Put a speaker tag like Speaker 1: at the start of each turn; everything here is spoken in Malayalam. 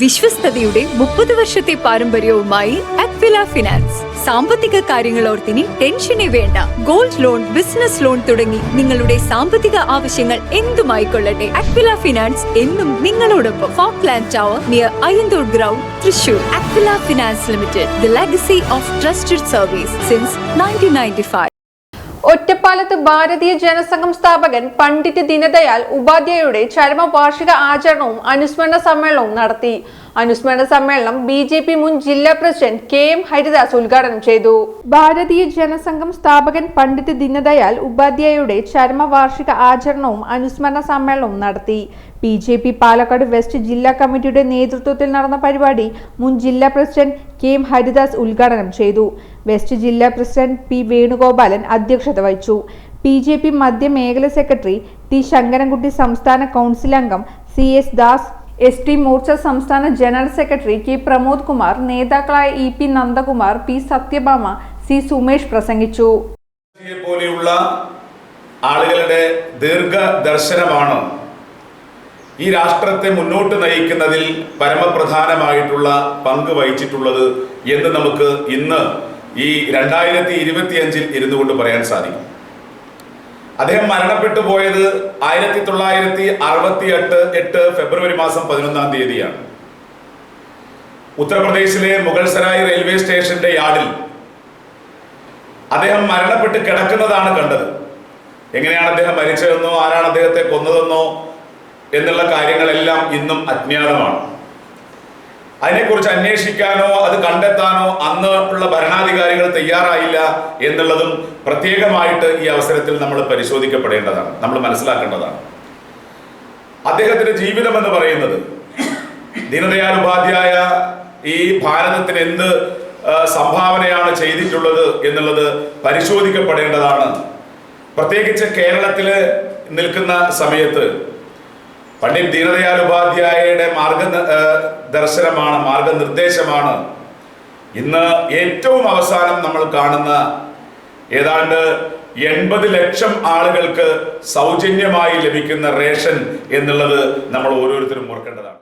Speaker 1: വിശ്വസ്തയുടെ 30 വർഷത്തെ പാരമ്പര്യവുമായി അക്വില ഫിനാൻസ്. സാമ്പത്തിക കാര്യങ്ങളോർത്തിനി ടെൻഷനേ വേണ്ട. ഗോൾഡ് ലോൺ, ബിസിനസ് ലോൺ തുടങ്ങി നിങ്ങളുടെ സാമ്പത്തിക ആവശ്യങ്ങൾ എന്തുമായിക്കൊള്ളട്ടെ, അക്വില ഫിനാൻസ് എന്നും നിങ്ങളോടൊപ്പം. Folkland tower near Ayyanthur ground, Thrissur. Aquila finance limited, the legacy of trusted service since 1995.
Speaker 2: ഒറ്റപ്പാലത്ത് ഭാരതീയ ജനസംഘം സ്ഥാപകൻ പണ്ഡിറ്റ് ദീനദയാൽ ഉപാധ്യായയുടെ ചരമവാർഷിക ആചരണവും അനുസ്മരണ സമ്മേളനവും നടത്തി. അനുസ്മരണ സമ്മേളനം BJP മുൻ ജില്ലാ പ്രസിഡന്റ് KM ഹരിദാസ് ഉദ്ഘാടനം ചെയ്തു. ഭാരതീയ ജനസംഘം സ്ഥാപകൻ പണ്ഡിറ്റ് ദീനദയാൽ ഉപാധ്യായയുടെ ചരമവാർഷിക ആചരണവും അനുസ്മരണ സമ്മേളനവും നടത്തി. BJP പാലക്കാട് വെസ്റ്റ് ജില്ലാ കമ്മിറ്റിയുടെ നേതൃത്വത്തിൽ നടന്ന പരിപാടി മുൻ ജില്ലാ പ്രസിഡന്റ് KM ഹരിദാസ് ഉദ്ഘാടനം ചെയ്തു. വെസ്റ്റ് ജില്ലാ പ്രസിഡന്റ് P വേണുഗോപാലൻ അധ്യക്ഷത വഹിച്ചു. BJP മധ്യമേഖല സെക്രട്ടറി T ശങ്കരൻകുട്ടി, സംസ്ഥാന കൗൺസിൽ അംഗം CS ദാസ്, ST മോർച്ച സംസ്ഥാന general secretary K Pramod Kumar, നേതാക്കളായ EP Nandakumar, P Satyabhama, C Sumesh പ്രസംഗിച്ചു.
Speaker 3: പോലെയുള്ള ആളുകളുടെ ദീർഘദർശനമാണ് ഈ രാഷ്ട്രത്തെ മുന്നോട്ട് നയിക്കുന്നതിൽ പരമപ്രധാനമായിട്ടുള്ള പങ്ക് വഹിച്ചിട്ടുള്ളത് എന്ന് നമുക്ക് ഇന്ന് ഈ 2025 ഇരുന്നു കൊണ്ട് പറയാൻ സാധിക്കും. അദ്ദേഹം മരണപ്പെട്ടു പോയത് 1968 ഫെബ്രുവരി മാസം 11 ഉത്തർപ്രദേശിലെ മുഗൾസരായ് റെയിൽവേ സ്റ്റേഷന്റെ യാർഡിൽ അദ്ദേഹം മരണപ്പെട്ട് കിടക്കുന്നതാണ് കണ്ടത്. എങ്ങനെയാണ് അദ്ദേഹം മരിച്ചതെന്നോ ആരാണ് അദ്ദേഹത്തെ കൊന്നതെന്നോ എന്നുള്ള കാര്യങ്ങളെല്ലാം ഇന്നും അജ്ഞാതമാണ്. അതിനെക്കുറിച്ച് അന്വേഷിക്കാനോ അത് കണ്ടെത്താനോ അന്ന് ഉള്ള ഭരണാധികാരികൾ തയ്യാറായില്ല എന്നുള്ളതും പ്രത്യേകമായിട്ട് ഈ അവസരത്തിൽ നമ്മൾ പരിശോധിക്കപ്പെടേണ്ടതാണ്, നമ്മൾ മനസ്സിലാക്കേണ്ടതാണ്. അദ്ദേഹത്തിന്റെ ജീവിതം എന്ന് പറയുന്നത്, ദീനദയാൽ ഉപാധ്യായ ഈ ഭാരതത്തിന് എന്ത് സംഭാവനയാണ് ചെയ്തിട്ടുള്ളത് എന്നുള്ളത് പരിശോധിക്കപ്പെടേണ്ടതാണ്. പ്രത്യേകിച്ച് കേരളത്തിൽ നിൽക്കുന്ന സമയത്ത് പണ്ഡിറ്റ് ദീനദയാൽ ഉപാധ്യായയുടെ മാർഗനിർദ്ദേശമാണ് ഇന്ന് ഏറ്റവും അവസാനം നമ്മൾ കാണുന്ന ഏതാണ്ട് 80 ലക്ഷം ആളുകൾക്ക് സൗജന്യമായി ലഭിക്കുന്ന റേഷൻ എന്നുള്ളത് നമ്മൾ ഓരോരുത്തരും ഓർക്കേണ്ടതാണ്.